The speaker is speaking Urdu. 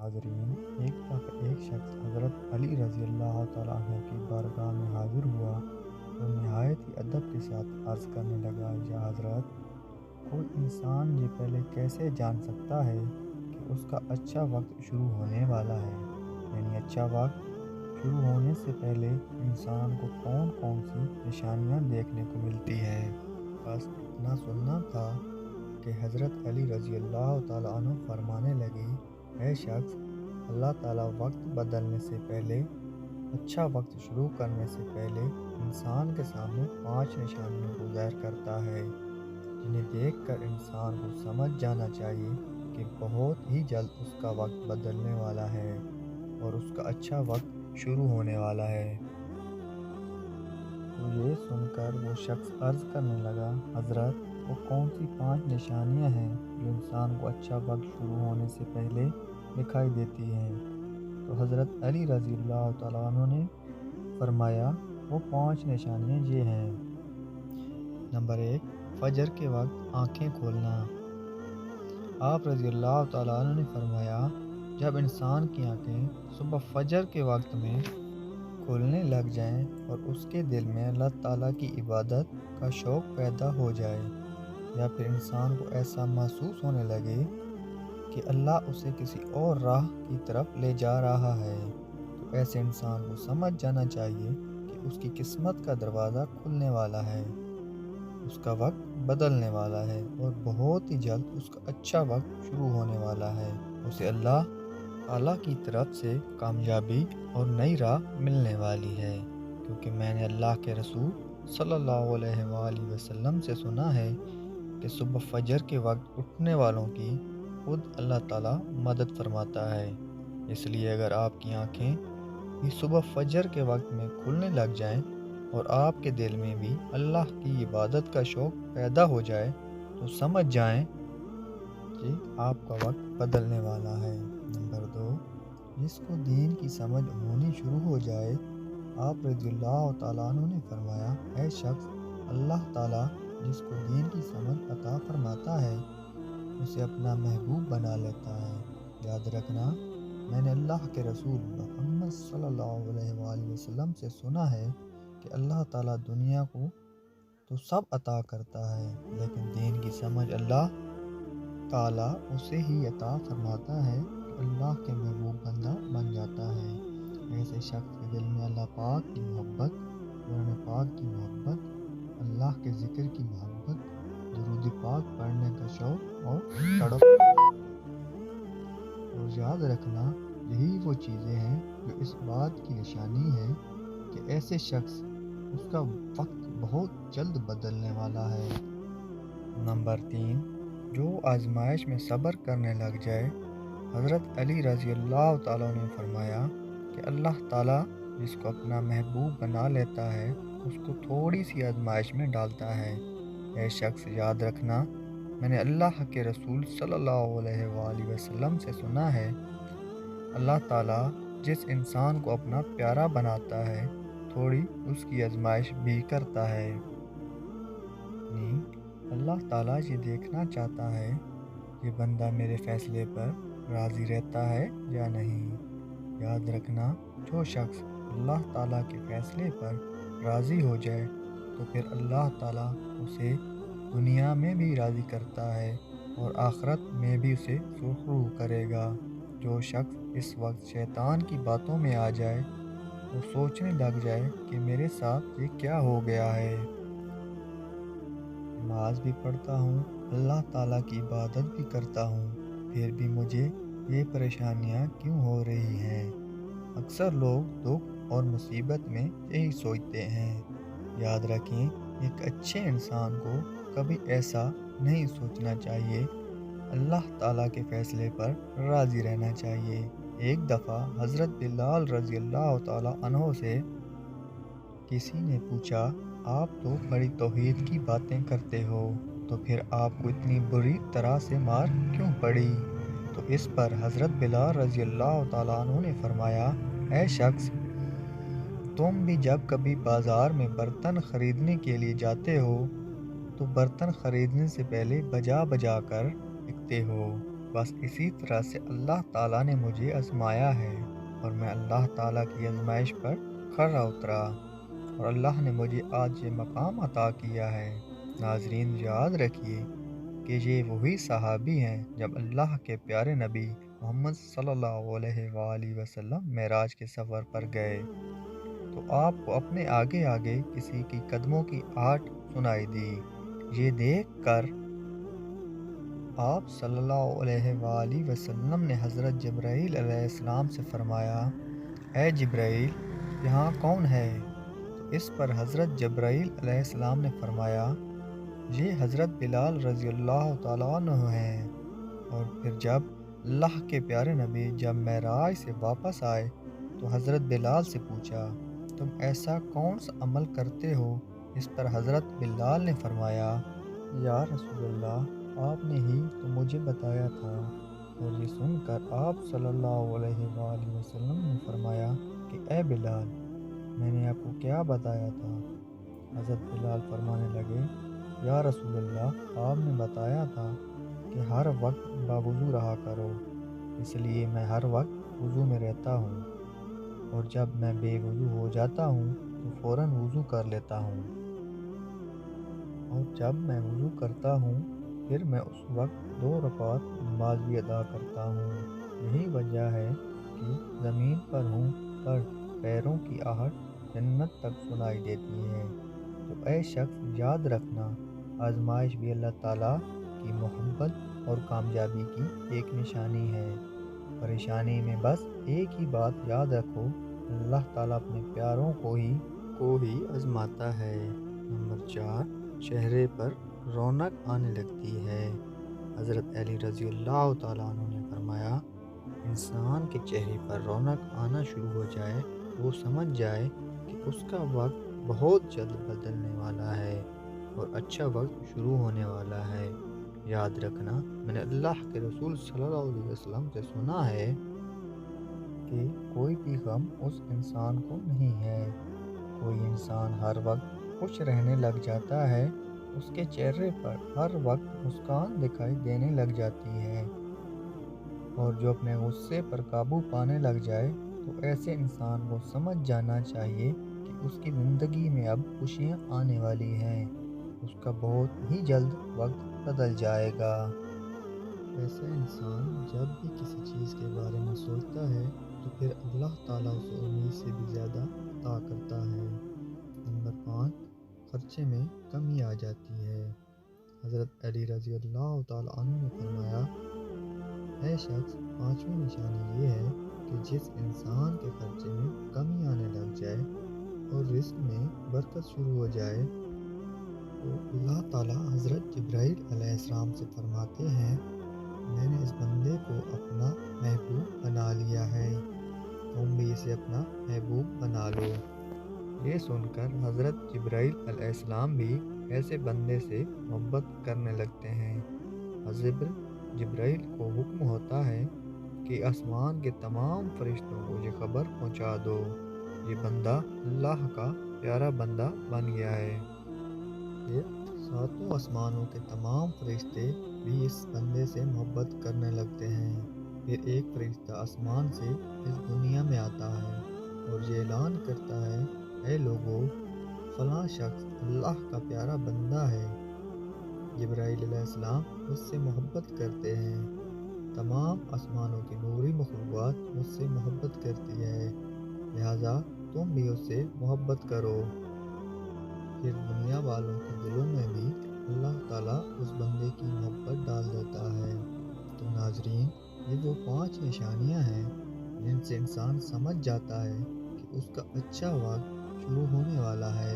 حاضرین، ایک دفعہ ایک شخص حضرت علی رضی اللہ تعالیٰ عنہ کی بارگاہ میں حاضر ہوا تو نہایت ہی ادب کے ساتھ عرض کرنے لگا، یا حضرت، کوئی انسان یہ پہلے کیسے جان سکتا ہے کہ اس کا اچھا وقت شروع ہونے والا ہے؟ یعنی اچھا وقت شروع ہونے سے پہلے انسان کو کون کون سی نشانیاں دیکھنے کو ملتی ہیں؟ بس اتنا سننا تھا کہ حضرت علی رضی اللہ تعالیٰ عنہ فرمانے لگے، اے شخص، اللہ تعالیٰ وقت بدلنے سے پہلے، اچھا وقت شروع کرنے سے پہلے انسان کے سامنے 5 نشانیوں کو ظاہر کرتا ہے، جنہیں دیکھ کر انسان کو سمجھ جانا چاہیے کہ بہت ہی جلد اس کا وقت بدلنے والا ہے اور اس کا اچھا وقت شروع ہونے والا ہے۔ تو یہ سن کر وہ شخص عرض کرنے لگا، حضرت، وہ کون سی 5 نشانیاں ہیں جو انسان کو اچھا وقت شروع ہونے سے پہلے دکھائی دیتی ہیں؟ تو حضرت علی رضی اللہ تعالیٰ عنہ نے فرمایا، وہ 5 نشانیاں یہ ہیں۔ نمبر 1، فجر کے وقت آنکھیں کھولنا۔ آپ رضی اللہ تعالیٰ عنہ نے فرمایا، جب انسان کی آنکھیں صبح فجر کے وقت میں کھولنے لگ جائیں اور اس کے دل میں اللہ تعالیٰ کی عبادت کا شوق پیدا ہو جائے، یا پھر انسان کو ایسا محسوس ہونے لگے کہ اللہ اسے کسی اور راہ کی طرف لے جا رہا ہے، تو ایسے انسان کو سمجھ جانا چاہیے کہ اس کی قسمت کا دروازہ کھلنے والا ہے، اس کا وقت بدلنے والا ہے اور بہت ہی جلد اس کا اچھا وقت شروع ہونے والا ہے، اسے اللہ تعالیٰ کی طرف سے کامیابی اور نئی راہ ملنے والی ہے، کیونکہ میں نے اللہ کے رسول صلی اللہ علیہ وآلہ وسلم سے سنا ہے کہ صبح فجر کے وقت اٹھنے والوں کی خود اللہ تعالیٰ مدد فرماتا ہے۔ اس لیے اگر آپ کی آنکھیں بھی صبح فجر کے وقت میں کھلنے لگ جائیں اور آپ کے دل میں بھی اللہ کی عبادت کا شوق پیدا ہو جائے، تو سمجھ جائیں کہ آپ کا وقت بدلنے والا ہے۔ نمبر 2، جس کو دین کی سمجھ ہونی شروع ہو جائے۔ آپ رضی اللہ تعالیٰ عنہ نے فرمایا، اے شخص، اللہ تعالیٰ جس کو دین کی سمجھ عطا فرماتا ہے، اسے اپنا محبوب بنا لیتا ہے۔ یاد رکھنا، میں نے اللہ کے رسول محمد صلی اللہ علیہ وآلہ وسلم سے سنا ہے کہ اللہ تعالیٰ دنیا کو تو سب عطا کرتا ہے، لیکن دین کی سمجھ اللہ تعالیٰ اسے ہی عطا فرماتا ہے کہ اللہ کے محبوب بندہ بن جاتا ہے۔ ایسے شخص کے دل میں اللہ پاک کی محبت، قرآن پاک کی محبت، اللہ کے ذکر کی محبت، درود پاک پڑھنے کا شوق اور تڑپ، اور یاد رکھنا، یہی وہ چیزیں ہیں جو اس بات کی نشانی ہے کہ ایسے شخص، اس کا وقت بہت جلد بدلنے والا ہے۔ نمبر 3، جو آزمائش میں صبر کرنے لگ جائے۔ حضرت علی رضی اللہ تعالیٰ نے فرمایا کہ اللہ تعالیٰ جس کو اپنا محبوب بنا لیتا ہے، اس کو تھوڑی سی آزمائش میں ڈالتا ہے۔ اے شخص، یاد رکھنا، میں نے اللہ کے رسول صلی اللہ علیہ وآلہ وسلم سے سنا ہے، اللہ تعالیٰ جس انسان کو اپنا پیارا بناتا ہے، تھوڑی اس کی آزمائش بھی کرتا ہے۔ یعنی اللہ تعالیٰ یہ دیکھنا چاہتا ہے کہ بندہ میرے فیصلے پر راضی رہتا ہے یا نہیں۔ یاد رکھنا، جو شخص اللہ تعالیٰ کے فیصلے پر راضی ہو جائے تو پھر اللہ تعالیٰ اسے دنیا میں بھی راضی کرتا ہے اور آخرت میں بھی اسے سرخرو کرے گا۔ جو شخص اس وقت شیطان کی باتوں میں آ جائے، وہ سوچنے لگ جائے کہ میرے ساتھ یہ کیا ہو گیا ہے، نماز بھی پڑھتا ہوں، اللہ تعالیٰ کی عبادت بھی کرتا ہوں، پھر بھی مجھے یہ پریشانیاں کیوں ہو رہی ہیں؟ اکثر لوگ دکھ اور مصیبت میں یہی سوچتے ہیں۔ یاد رکھیں، ایک اچھے انسان کو کبھی ایسا نہیں سوچنا چاہیے، اللہ تعالیٰ کے فیصلے پر راضی رہنا چاہیے۔ ایک دفعہ حضرت بلال رضی اللہ تعالیٰ عنہ سے کسی نے پوچھا، آپ تو بڑی توحید کی باتیں کرتے ہو، تو پھر آپ کو اتنی بری طرح سے مار کیوں پڑی؟ تو اس پر حضرت بلال رضی اللہ تعالیٰ عنہ نے فرمایا، اے شخص، تم بھی جب کبھی بازار میں برتن خریدنے کے لیے جاتے ہو تو برتن خریدنے سے پہلے بجا بجا کر لکھتے ہو، بس اسی طرح سے اللہ تعالیٰ نے مجھے آزمایا ہے اور میں اللہ تعالیٰ کی آزمائش پر کھرا اترا اور اللہ نے مجھے آج یہ مقام عطا کیا ہے۔ ناظرین، یاد رکھیے کہ یہ وہی صحابی ہیں جب اللہ کے پیارے نبی محمد صلی اللہ علیہ وآلہ وسلم معراج کے سفر پر گئے تو آپ کو اپنے آگے آگے کسی کی قدموں کی آہٹ سنائی دی۔ یہ دیکھ کر آپ صلی اللہ علیہ وآلہ وسلم نے حضرت جبرائیل علیہ السلام سے فرمایا، اے جبرائیل، یہاں کون ہے؟ تو اس پر حضرت جبرائیل علیہ السلام نے فرمایا، یہ حضرت بلال رضی اللہ تعالیٰ عنہ ہیں۔ اور پھر جب اللہ کے پیارے نبی جب معراج سے واپس آئے تو حضرت بلال سے پوچھا، تم ایسا کون سا عمل کرتے ہو؟ اس پر حضرت بلال نے فرمایا، یا رسول اللہ، آپ نے ہی تو مجھے بتایا تھا۔ اور یہ سن کر آپ صلی اللہ علیہ وآلہ وسلم نے فرمایا کہ اے بلال، میں نے آپ کو کیا بتایا تھا؟ حضرت بلال فرمانے لگے، یا رسول اللہ، آپ نے بتایا تھا کہ ہر وقت باوضو رہا کرو، اس لیے میں ہر وقت وضو میں رہتا ہوں، اور جب میں بے وضو ہو جاتا ہوں تو فوراً وضو کر لیتا ہوں، اور جب میں وضو کرتا ہوں پھر میں اس وقت 2 رکعت نماز بھی ادا کرتا ہوں۔ یہی وجہ ہے کہ زمین پر ہوں پر پیروں کی آہٹ جنت تک سنائی دیتی ہے۔ تو اے شخص، یاد رکھنا، آزمائش بھی اللہ تعالیٰ کی محبت اور کامیابی کی ایک نشانی ہے۔ پریشانی میں بس ایک ہی بات یاد رکھو، اللہ تعالیٰ اپنے پیاروں کو ہی آزماتا ہے۔ نمبر 4، چہرے پر رونق آنے لگتی ہے۔ حضرت علی رضی اللہ تعالیٰ عنہ نے فرمایا، انسان کے چہرے پر رونق آنا شروع ہو جائے تو وہ سمجھ جائے کہ اس کا وقت بہت جلد بدلنے والا ہے اور اچھا وقت شروع ہونے والا ہے۔ یاد رکھنا، میں نے اللہ کے رسول صلی اللہ علیہ وسلم سے سنا ہے کہ کوئی بھی غم اس انسان کو نہیں ہے۔ کوئی انسان ہر وقت خوش رہنے لگ جاتا ہے، اس کے چہرے پر ہر وقت مسکان دکھائی دینے لگ جاتی ہے، اور جو اپنے غصے پر قابو پانے لگ جائے تو ایسے انسان کو سمجھ جانا چاہیے کہ اس کی زندگی میں اب خوشیاں آنے والی ہیں، اس کا بہت ہی جلد وقت بدل جائے گا۔ ایسا انسان جب بھی کسی چیز کے بارے میں سوچتا ہے تو پھر اللہ تعالیٰ اسے امید سے بھی زیادہ عطا کرتا ہے۔ نمبر 5، خرچے میں کمی آ جاتی ہے۔ حضرت علی رضی اللہ تعالیٰ عنہ نے فرمایا، اے شخص، 5ویں نشانی یہ ہے کہ جس انسان کے خرچے میں کمی آنے لگ جائے اور رزق میں برکت شروع ہو جائے تو اللہ تعالیٰ حضرت جبرائیل علیہ السلام سے فرماتے ہیں، میں نے اس بندے کو اپنا محبوب بنا لیا ہے، تم بھی اسے اپنا محبوب بنا لو۔ یہ سن کر حضرت جبرائیل علیہ السلام بھی ایسے بندے سے محبت کرنے لگتے ہیں۔ حضرت جبرائیل کو حکم ہوتا ہے کہ آسمان کے تمام فرشتوں کو یہ خبر پہنچا دو، یہ بندہ اللہ کا پیارا بندہ بن گیا ہے۔ پھر 7 آسمانوں کے تمام فرشتے بھی اس بندے سے محبت کرنے لگتے ہیں۔ پھر ایک فرشتہ آسمان سے اس دنیا میں آتا ہے اور یہ اعلان کرتا ہے، اے لوگو، فلاں شخص اللہ کا پیارا بندہ ہے۔ جبرائیل علیہ السلام اس سے محبت کرتے ہیں، تمام آسمانوں کی نوری مخلوقات اس سے محبت کرتی ہے، لہٰذا تم بھی اس سے محبت کرو۔ پھر دنیا والوں کے دلوں میں بھی اللہ تعالیٰ اس بندے کی محبت ڈال دیتا ہے۔ تو ناظرین، یہ وہ 5 نشانیاں ہیں جن سے انسان سمجھ جاتا ہے کہ اس کا اچھا وقت شروع ہونے والا ہے۔